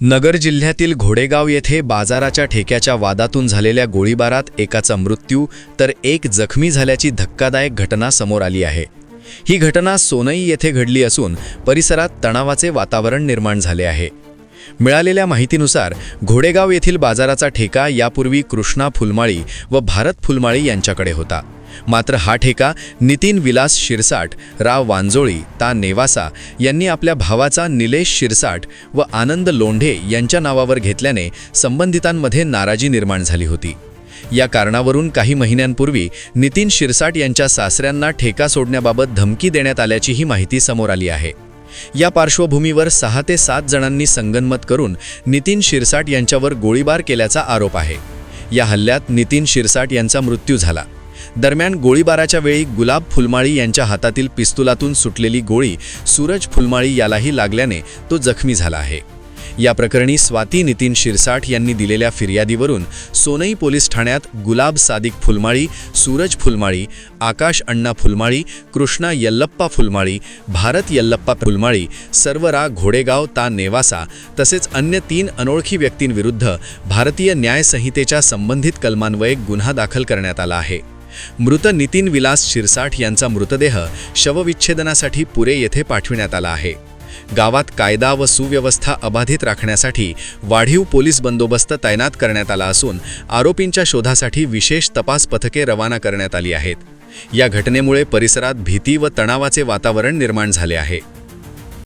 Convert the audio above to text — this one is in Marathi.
नगर जिल्ह्यातील घोडेगाव येथे बाजाराच्या ठेक्याच्या वादातून झालेल्या गोळीबारात एकाचा मृत्यू तर एक जखमी झाल्याची धक्कादायक घटना समोर आली आहे। ही घटना सोनई येथे घडली असून परिसरात तणावाचे वातावरण निर्माण झाले आहे। मिळालेल्या माहितीनुसार घोडेगाव येथील बाजाराचा ठेका यापूर्वी कृष्णा फुलमाळी व भारत फुलमाळी यांच्याकडे होता। मात्र हा ठेका नितीन विलास शिरसाट, राव वांजोळी ता नेवासा यांनी आपल्या भावाचा निलेश शिरसाट व आनंद लोंढे यांच्या नावावर घेतल्याने संबंधितांमध्ये नाराजी निर्माण झाली होती। या कारणावरून काही महिन्यांपूर्वी नितीन शिरसाट यांच्या सासऱ्यांना ठेका सोडण्याबाबत धमकी देण्यात आल्याचीही माहिती समोर आली आहे। या पार्श्वभूमीवर 6 ते 7 जणांनी संगनमत करून नितीन शिरसाट यांच्यावर गोळीबार केल्याचा आरोप आहे। या हल्ल्यात नितीन शिरसाट यांचा मृत्यू झाला। दरम्यान गोळीबाराच्या वेळी गुलाब फुलमाळी यांच्या हातातील पिस्तुलातून सुटलेली गोळी सूरज फुलमाळी यालाही लागल्याने तो जखमी झाला आहे। या प्रकरणी स्वाती नितीन शिरसाट यांनी दिलेल्या फिर्यादीवरून सोनई पोलीस ठाण्यात गुलाब सादिक फुलमाळी, सूरज फुलमाळी, आकाश अण्णा फुलमाळी, कृष्णा यल्लप्पा फुलमाळी, भारत यल्लप्पा फुलमाळी, सर्वरा घोडेगाव ता नेवासा तसेच अन्य 3 अनोळखी व्यक्तींविरुद्ध भारतीय न्याय संहितेच्या संबंधित कलमान्वये गुन्हा दाखल करण्यात आला आहे। मृत नितीन विलास शिरसाट यांचा मृतदेह शवविच्छेदनासाठी पुरे येथे पाठविण्यात आला आहे। गावात कायदा व सुव्यवस्था अबाधित राखण्यासाठी वाढीव पोलीस बंदोबस्त तैनात करण्यात आला असून आरोपींच्या शोधासाठी विशेष तपास पथके रवाना करण्यात आली आहेत। या घटनेमुळे परिसरात भीती व तणावाचे वातावरण निर्माण झाले आहे।